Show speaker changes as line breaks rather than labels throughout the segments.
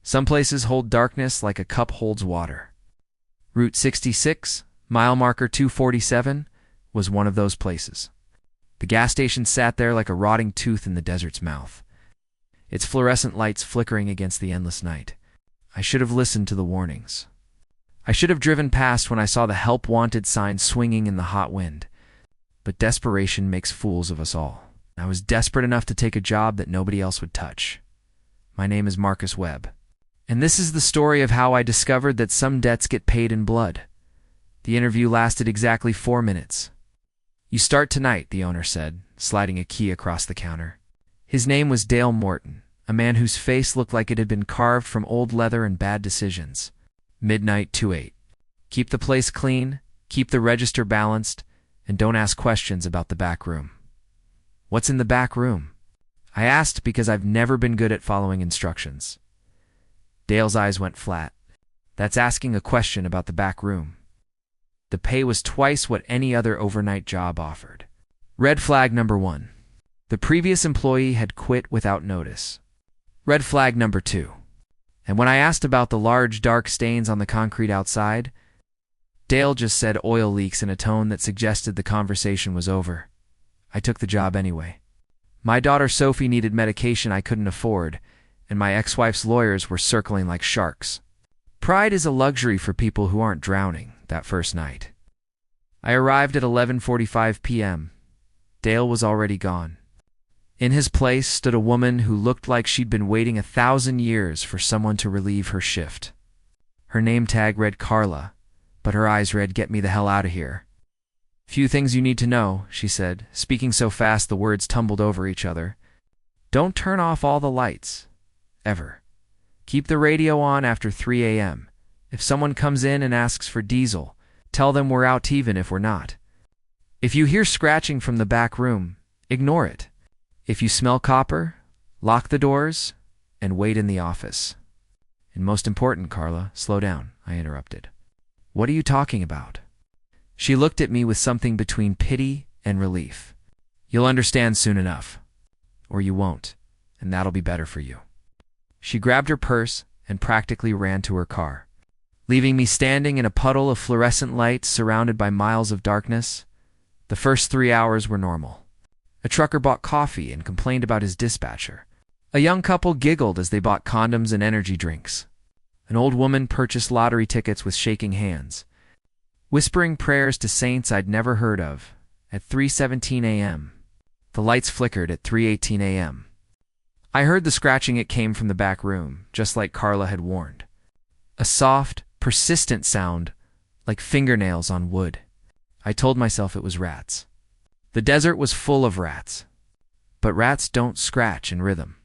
Some places hold darkness like a cup holds water. Route 66, mile marker 247, was one of those places. The gas station sat there like a rotting tooth in the desert's mouth, its fluorescent lights flickering against the endless night. I should have listened to the warnings. I should have driven past when I saw the help wanted sign swinging in the hot wind. But desperation makes fools of us all. I was desperate enough to take a job that nobody else would touch. My name is Marcus Webb. And this is the story of how I discovered that some debts get paid in blood. The interview lasted exactly 4 minutes. "You start tonight," the owner said, sliding a key across the counter. His name was Dale Morton, a man whose face looked like it had been carved from old leather and bad decisions. Midnight 2-8. Keep the place clean, keep the register balanced, and don't ask questions about the back room. What's in the back room? I asked because I've never been good at following instructions. Dale's eyes went flat. That's asking a question about the back room. The pay was twice what any other overnight job offered. Red flag number 1. The previous employee had quit without notice. Red flag number 2. And when I asked about the large dark stains on the concrete outside, Dale just said oil leaks in a tone that suggested the conversation was over. I took the job anyway. My daughter Sophie needed medication I couldn't afford, and my ex-wife's lawyers were circling like sharks. Pride is a luxury for people who aren't drowning that first night. I arrived at 11:45 p.m. Dale was already gone. In his place stood a woman who looked like she'd been waiting 1,000 years for someone to relieve her shift. Her name tag read Carla, but her eyes read, "Get me the hell out of here." "Few things you need to know," she said, speaking so fast the words tumbled over each other. "Don't turn off all the lights. Ever. Keep the radio on after 3 a.m. If someone comes in and asks for diesel, tell them we're out even if we're not. If you hear scratching from the back room, ignore it. If you smell copper, lock the doors and wait in the office." "And most important, Carla," "Slow down," I interrupted. "What are you talking about?" She looked at me with something between pity and relief. "You'll understand soon enough. Or you won't, and that'll be better for you." She grabbed her purse and practically ran to her car, leaving me standing in a puddle of fluorescent lights surrounded by miles of darkness. The first 3 hours were normal. A trucker bought coffee and complained about his dispatcher. A young couple giggled as they bought condoms and energy drinks. An old woman purchased lottery tickets with shaking hands, whispering prayers to saints I'd never heard of. At 3:17 a.m., the lights flickered at 3:18 a.m. I heard the scratching. It came from the back room, just like Carla had warned. A soft, persistent sound, like fingernails on wood. I told myself it was rats. The desert was full of rats. But rats don't scratch in rhythm.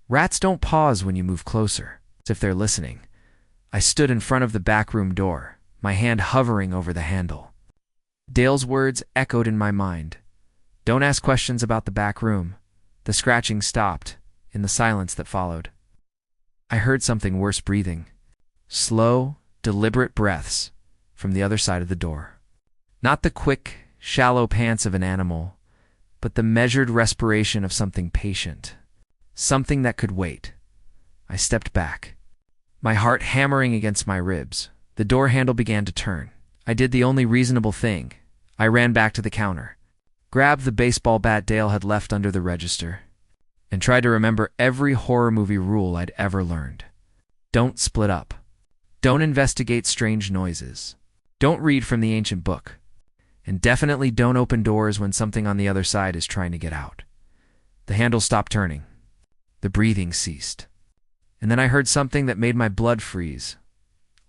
Rats don't pause when you move closer, as if they're listening. I stood in front of the back room door, my hand hovering over the handle. Dale's words echoed in my mind. "Don't ask questions about the back room." The scratching stopped in the silence that followed. I heard something worse breathing. Slow, deliberate breaths from the other side of the door. Not the quick, shallow pants of an animal, but the measured respiration of something patient. Something that could wait. I stepped back, my heart hammering against my ribs. The door handle began to turn. I did the only reasonable thing. I ran back to the counter, grabbed the baseball bat Dale had left under the register, and tried to remember every horror movie rule I'd ever learned. Don't split up. Don't investigate strange noises. Don't read from the ancient book. And definitely don't open doors when something on the other side is trying to get out. The handle stopped turning. The breathing ceased. And then I heard something that made my blood freeze.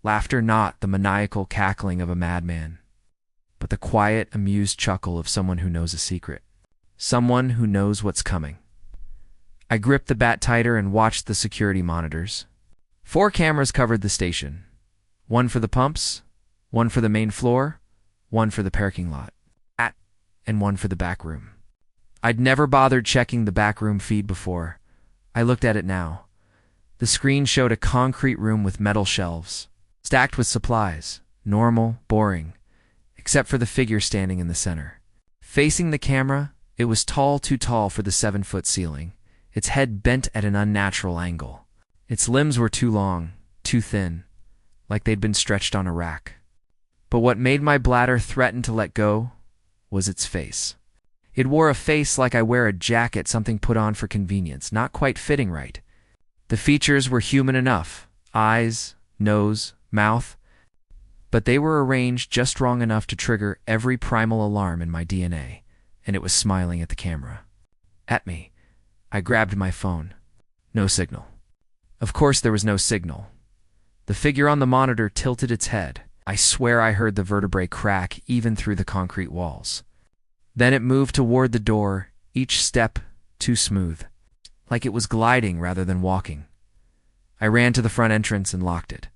Laughter, not the maniacal cackling of a madman, but the quiet, amused chuckle of someone who knows a secret. Someone who knows what's coming. I gripped the bat tighter and watched the security monitors. 4 cameras covered the station. 1 for the pumps, 1 for the main floor, 1 for the parking lot, and 1 for the back room. I'd never bothered checking the back room feed before. I looked at it now. The screen showed a concrete room with metal shelves, stacked with supplies, normal, boring, except for the figure standing in the center. Facing the camera, it was tall, too tall for the 7-foot ceiling, its head bent at an unnatural angle. Its limbs were too long, too thin, like they'd been stretched on a rack. But what made my bladder threaten to let go was its face. It wore a face like I wear a jacket something put on for convenience, not quite fitting right. The features were human enough, eyes, nose, mouth, but they were arranged just wrong enough to trigger every primal alarm in my DNA, and it was smiling at the camera. At me. I grabbed my phone. No signal. Of course there was no signal. The figure on the monitor tilted its head. I swear I heard the vertebrae crack even through the concrete walls. Then it moved toward the door, each step too smooth, like it was gliding rather than walking. I ran to the front entrance and locked it.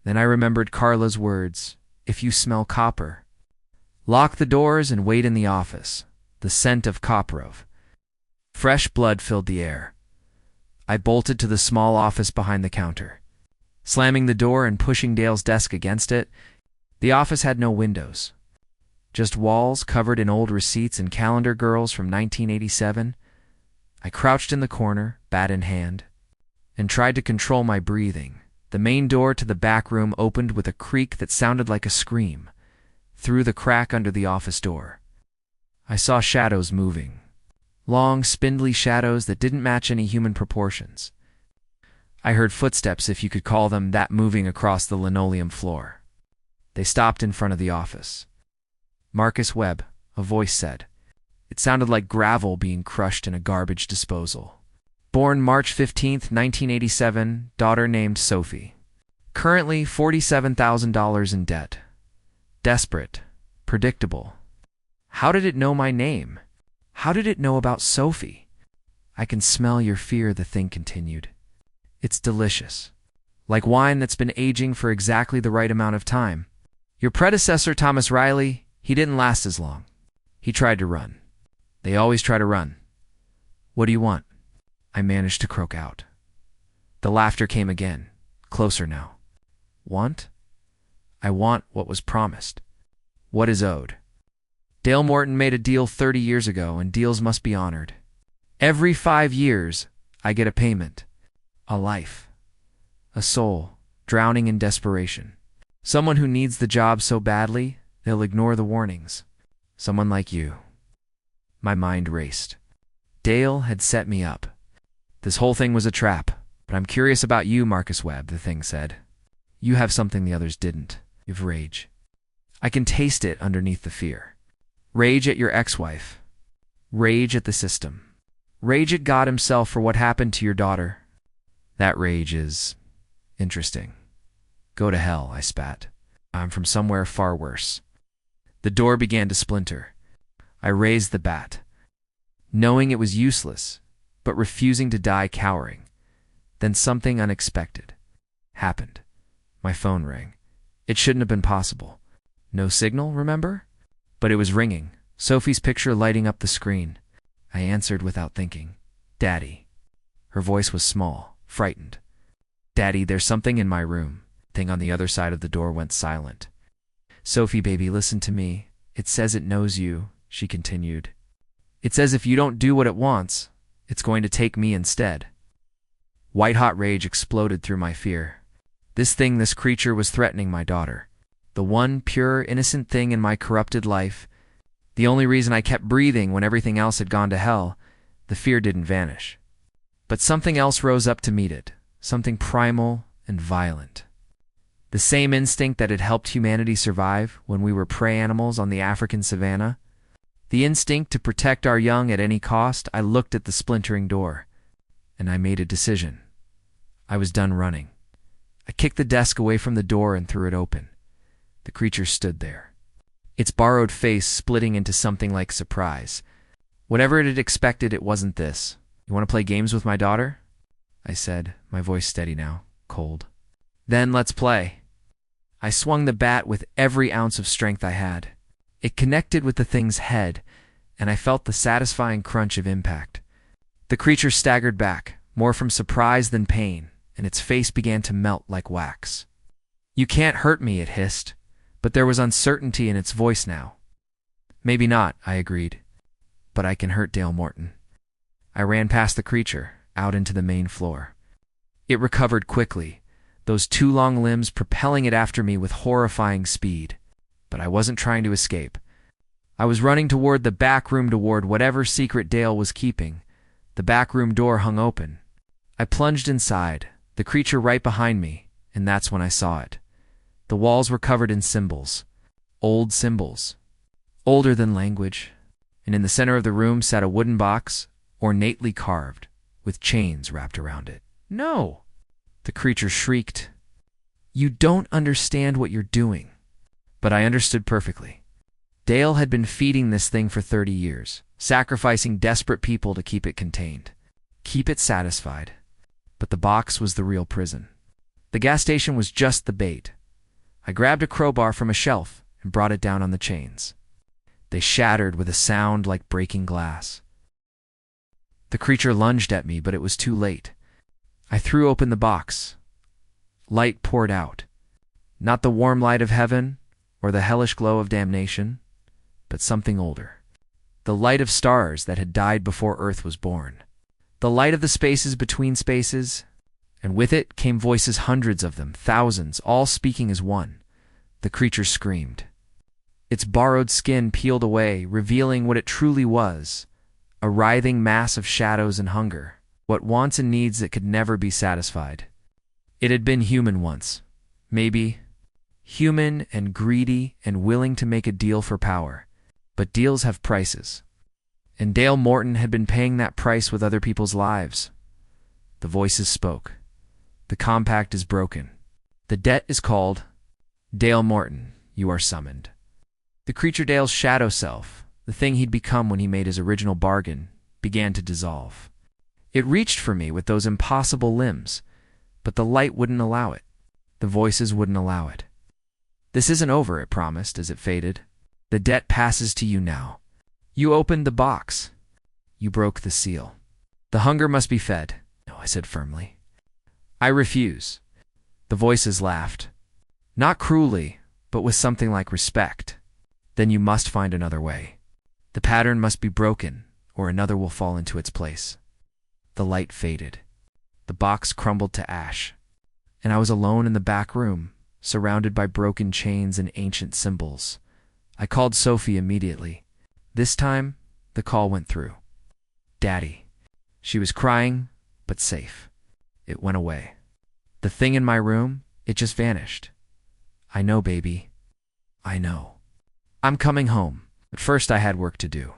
Then I remembered Carla's words, "If you smell copper, lock the doors and wait in the office." The scent of Koprov. Fresh blood filled the air. I bolted to the small office behind the counter. Slamming the door and pushing Dale's desk against it, the office had no windows. Just walls covered in old receipts and calendar girls from 1987. I crouched in the corner, bat in hand, and tried to control my breathing. The main door to the back room opened with a creak that sounded like a scream, through the crack under the office door. I saw shadows moving. Long, spindly shadows that didn't match any human proportions. I heard footsteps, if you could call them that, moving across the linoleum floor. They stopped in front of the office. "Marcus Webb," a voice said. It sounded like gravel being crushed in a garbage disposal. Born March 15th, 1987, daughter named Sophie. Currently $47,000 in debt. Desperate. Predictable. How did it know my name? How did it know about Sophie? "I can smell your fear," the thing continued. "It's delicious. Like wine that's been aging for exactly the right amount of time. Your predecessor, Thomas Riley, he didn't last as long. He tried to run. They always try to run. What do you want?" I managed to croak out. The laughter came again, closer now. "Want? I want what was promised. What is owed. Dale Morton made a deal 30 years ago, and deals must be honored. Every 5 years, I get a payment. A life. A soul, drowning in desperation. Someone who needs the job so badly, they'll ignore the warnings. Someone like you." My mind raced. Dale had set me up. This whole thing was a trap, but I'm curious about you, Marcus Webb, the thing said. You have something the others didn't. You've rage. I can taste it underneath the fear. Rage at your ex-wife. Rage at the system. Rage at God himself for what happened to your daughter. That rage is interesting. Go to hell, I spat. I'm from somewhere far worse. The door began to splinter. I raised the bat, knowing it was useless, but refusing to die cowering. Then something unexpected happened. My phone rang. It shouldn't have been possible. No signal, remember? But it was ringing, Sophie's picture lighting up the screen. I answered without thinking. "Daddy." Her voice was small, frightened. "Daddy, there's something in my room." Thing on the other side of the door went silent. "Sophie, baby, listen to me. It says it knows you," she continued. "It says if you don't do what it wants, it's going to take me instead." White-hot rage exploded through my fear. This creature was threatening my daughter. The one pure, innocent thing in my corrupted life. The only reason I kept breathing when everything else had gone to hell. The fear didn't vanish. But something else rose up to meet it. Something primal and violent. The same instinct that had helped humanity survive when we were prey animals on the African savanna. The instinct to protect our young at any cost. I looked at the splintering door, and I made a decision. I was done running. I kicked the desk away from the door and threw it open. The creature stood there, its borrowed face splitting into something like surprise. Whatever it had expected, it wasn't this. "You want to play games with my daughter?" I said, my voice steady now, cold. "Then let's play." I swung the bat with every ounce of strength I had. It connected with the thing's head, and I felt the satisfying crunch of impact. The creature staggered back, more from surprise than pain, and its face began to melt like wax. "You can't hurt me," it hissed, but there was uncertainty in its voice now. "Maybe not," I agreed, "but I can hurt Dale Morton." I ran past the creature, out into the main floor. It recovered quickly, those two long limbs propelling it after me with horrifying speed. But I wasn't trying to escape. I was running toward the back room, toward whatever secret Dale was keeping. The back room door hung open. I plunged inside, the creature right behind me, and that's when I saw it. The walls were covered in symbols. Old symbols. Older than language. And in the center of the room sat a wooden box, ornately carved, with chains wrapped around it. "No!" the creature shrieked. "You don't understand what you're doing." But I understood perfectly. Dale had been feeding this thing for 30 years, sacrificing desperate people to keep it contained, keep it satisfied. But the box was the real prison. The gas station was just the bait. I grabbed a crowbar from a shelf and brought it down on the chains. They shattered with a sound like breaking glass. The creature lunged at me, but it was too late. I threw open the box. Light poured out. Not the warm light of heaven or the hellish glow of damnation, but something older. The light of stars that had died before Earth was born. The light of the spaces between spaces, and with it came voices, hundreds of them, thousands, all speaking as one. The creature screamed. Its borrowed skin peeled away, revealing what it truly was, a writhing mass of shadows and hunger, what wants and needs that could never be satisfied. It had been human once, maybe, human and greedy and willing to make a deal for power. But deals have prices. And Dale Morton had been paying that price with other people's lives. The voices spoke. The compact is broken. The debt is called. Dale Morton, you are summoned. The creature Dale's shadow self, the thing he'd become when he made his original bargain, began to dissolve. It reached for me with those impossible limbs, but the light wouldn't allow it. The voices wouldn't allow it. "This isn't over," it promised as it faded. "The debt passes to you now. You opened the box. You broke the seal. The hunger must be fed." "No," I said firmly. "I refuse." The voices laughed. Not cruelly, but with something like respect. "Then you must find another way. The pattern must be broken, or another will fall into its place." The light faded. The box crumbled to ash. And I was alone in the back room, surrounded by broken chains and ancient symbols. I called Sophie immediately. This time, the call went through. "Daddy." She was crying, but safe. It went away. The thing in my room, it just vanished. "I know, baby. I know. I'm coming home." But first I had work to do.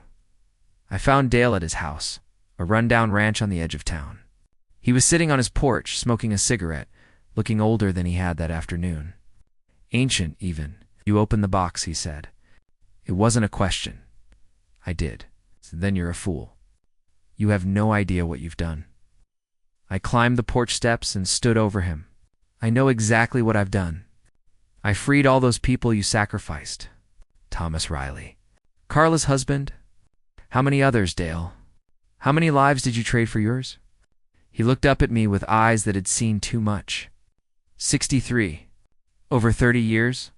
I found Dale at his house, a rundown ranch on the edge of town. He was sitting on his porch, smoking a cigarette, looking older than he had that afternoon. Ancient, even. "You opened the box," he said. "It wasn't a question." "I did." "So then you're a fool. You have no idea what you've done." I climbed the porch steps and stood over him. "I know exactly what I've done. I freed all those people you sacrificed." Thomas Riley. "Carla's husband? How many others, Dale? How many lives did you trade for yours?" He looked up at me with eyes that had seen too much. 63. Over 30 years?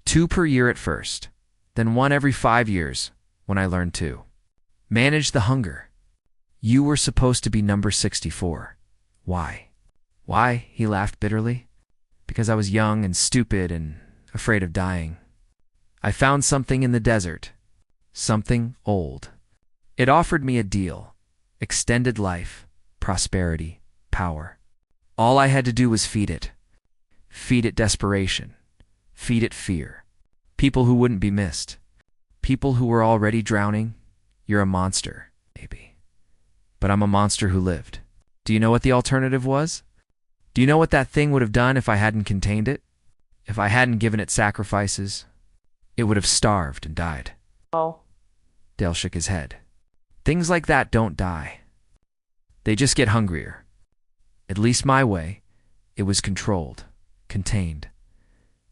2 per year at first, then 1 every 5 years, when I learned to manage the hunger. You were supposed to be number 64. Why? Why? He laughed bitterly. Because I was young and stupid and afraid of dying. I found something in the desert. Something old. It offered me a deal. Extended life, prosperity, power. All I had to do was feed it. Feed it desperation. Feed it fear. People who wouldn't be missed. People who were already drowning. You're a monster, maybe. But I'm a monster who lived. Do you know what the alternative was? Do you know what that thing would have done if I hadn't contained it? If I hadn't given it sacrifices? It would have starved and died.
Oh.
Dale shook his head. Things like that don't die. They just get hungrier. At least my way, it was controlled, contained.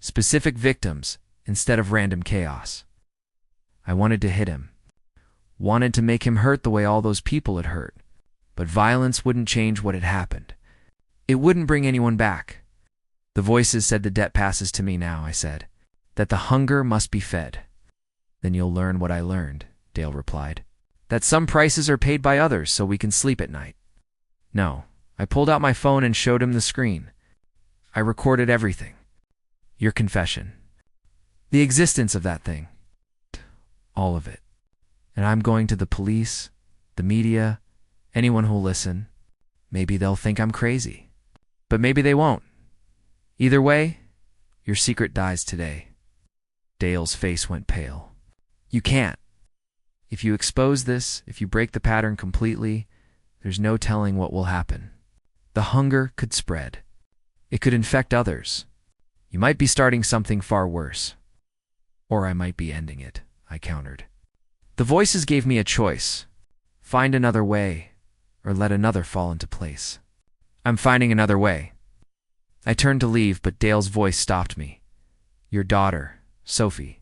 Specific victims instead of random chaos. I wanted to hit him. Wanted to make him hurt the way all those people had hurt. But violence wouldn't change what had happened. It wouldn't bring anyone back. The voices said the debt passes to me now, I said. That the hunger must be fed. Then you'll learn what I learned, Dale replied. That some prices are paid by others so we can sleep at night. No, I pulled out my phone and showed him the screen. I recorded everything. Your confession. The existence of that thing. All of it. And I'm going to the police, the media, anyone who'll listen. Maybe they'll think I'm crazy. But maybe they won't. Either way, your secret dies today. Dale's face went pale. You can't. If you expose this, if you break the pattern completely, there's no telling what will happen. The hunger could spread. It could infect others. You might be starting something far worse. Or I might be ending it, I countered. The voices gave me a choice. Find another way, or let another fall into place. I'm finding another way. I turned to leave, but Dale's voice stopped me. Your daughter, Sophie.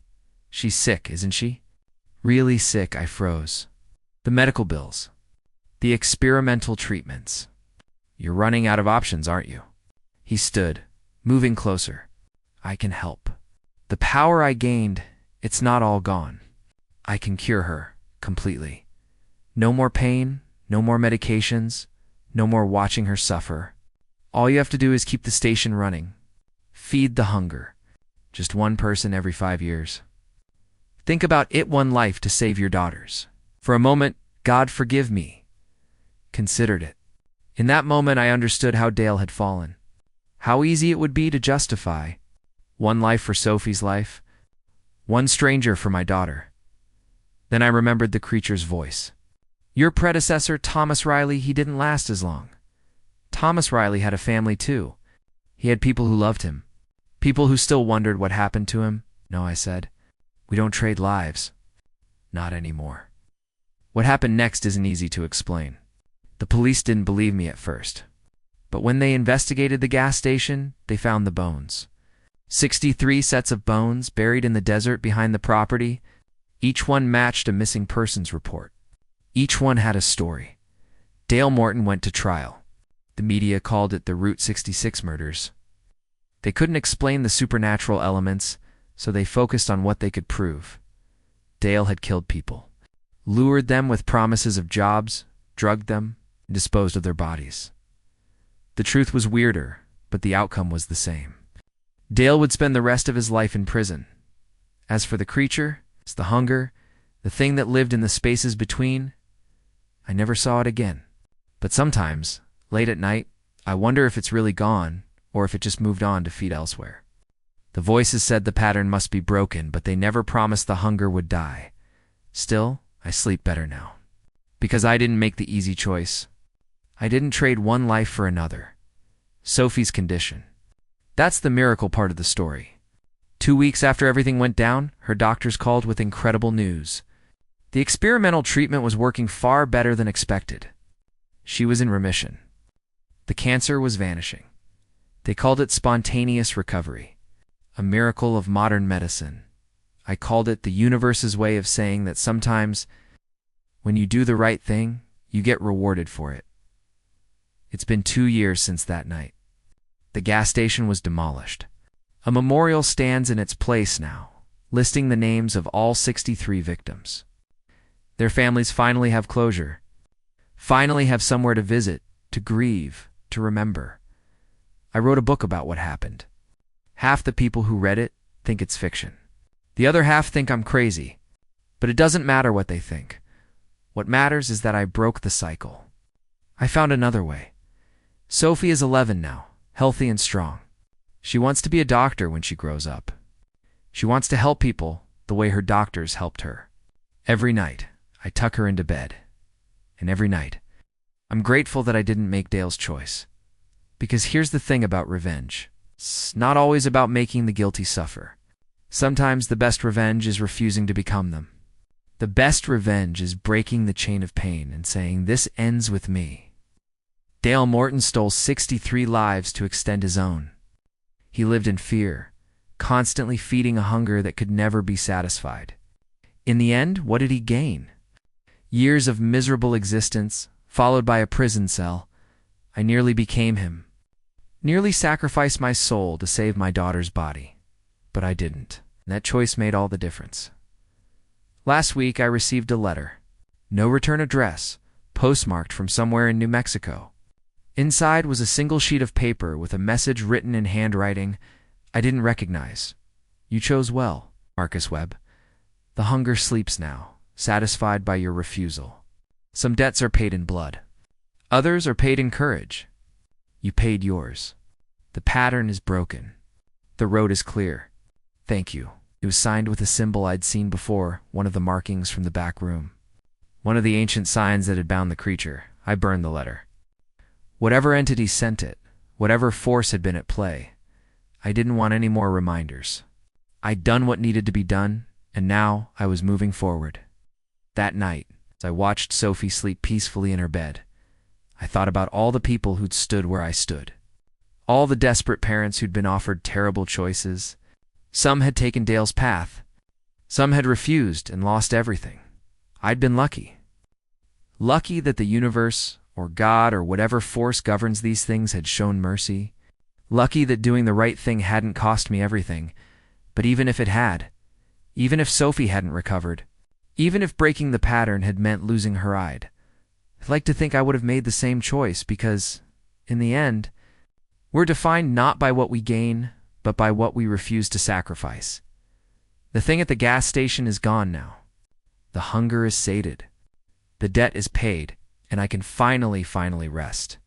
She's sick, isn't she? Really sick, I froze. The medical bills. The experimental treatments. You're running out of options, aren't you? He stood, moving closer. I can help. The power I gained, it's not all gone. I can cure her, completely. No more pain, no more medications, no more watching her suffer. All you have to do is keep the station running. Feed the hunger. Just one person every 5 years. Think about it, one life to save your daughters. For a moment, God forgive me. Considered it. In that moment, I understood how Dale had fallen. How easy it would be to justify. One life for Sophie's life. One stranger for my daughter. Then I remembered the creature's voice. Your predecessor, Thomas Riley, he didn't last as long. Thomas Riley had a family too. He had people who loved him. People who still wondered what happened to him. No, I said. We don't trade lives. Not anymore. What happened next isn't easy to explain. The police didn't believe me at first. But when they investigated the gas station, they found the bones. 63 sets of bones buried in the desert behind the property. Each one matched a missing persons report. Each one had a story. Dale Morton went to trial. The media called it the Route 66 murders. They couldn't explain the supernatural elements, so they focused on what they could prove. Dale had killed people, lured them with promises of jobs, drugged them, and disposed of their bodies. The truth was weirder, but the outcome was the same. Dale would spend the rest of his life in prison. As for the creature, it's the hunger, the thing that lived in the spaces between, I never saw it again. But sometimes, late at night, I wonder if it's really gone, or if it just moved on to feed elsewhere. The voices said the pattern must be broken, but they never promised the hunger would die. Still, I sleep better now. Because I didn't make the easy choice. I didn't trade one life for another. Sophie's condition. That's the miracle part of the story. 2 weeks after everything went down, her doctors called with incredible news. The experimental treatment was working far better than expected. She was in remission. The cancer was vanishing. They called it spontaneous recovery, a miracle of modern medicine. I called it the universe's way of saying that sometimes, when you do the right thing, you get rewarded for it. It's been 2 years since that night. The gas station was demolished. A memorial stands in its place now, listing the names of all 63 victims. Their families finally have closure, finally have somewhere to visit, to grieve, to remember. I wrote a book about what happened. Half the people who read it think it's fiction. The other half think I'm crazy. But it doesn't matter what they think. What matters is that I broke the cycle. I found another way. Sophie is 11 now, healthy and strong. She wants to be a doctor when she grows up. She wants to help people the way her doctors helped her. Every night, I tuck her into bed. And every night, I'm grateful that I didn't make Dale's choice. Because here's the thing about revenge. It's not always about making the guilty suffer. Sometimes the best revenge is refusing to become them. The best revenge is breaking the chain of pain and saying, this ends with me. Dale Morton stole 63 lives to extend his own. He lived in fear, constantly feeding a hunger that could never be satisfied. In the end, what did he gain? Years of miserable existence, followed by a prison cell. I nearly became him. Nearly sacrificed my soul to save my daughter's body. But I didn't. That choice made all the difference. Last week, I received a letter. No return address, postmarked from somewhere in New Mexico. Inside was a single sheet of paper with a message written in handwriting I didn't recognize. You chose well, Marcus Webb. The hunger sleeps now, satisfied by your refusal. Some debts are paid in blood. Others are paid in courage. You paid yours. The pattern is broken. The road is clear. Thank you. It was signed with a symbol I'd seen before, one of the markings from the back room. One of the ancient signs that had bound the creature. I burned the letter. Whatever entity sent it, whatever force had been at play, I didn't want any more reminders. I'd done what needed to be done, and now I was moving forward. That night, as I watched Sophie sleep peacefully in her bed, I thought about all the people who'd stood where I stood. All the desperate parents who'd been offered terrible choices. Some had taken Dale's path. Some had refused and lost everything. I'd been lucky. Lucky that the universe, or God, or whatever force governs these things had shown mercy. Lucky that doing the right thing hadn't cost me everything. But even if it had, even if Sophie hadn't recovered, even if breaking the pattern had meant losing her I'd like to think I would have made the same choice because, in the end, we're defined not by what we gain, but by what we refuse to sacrifice. The thing at the gas station is gone now. The hunger is sated. The debt is paid, and I can finally rest.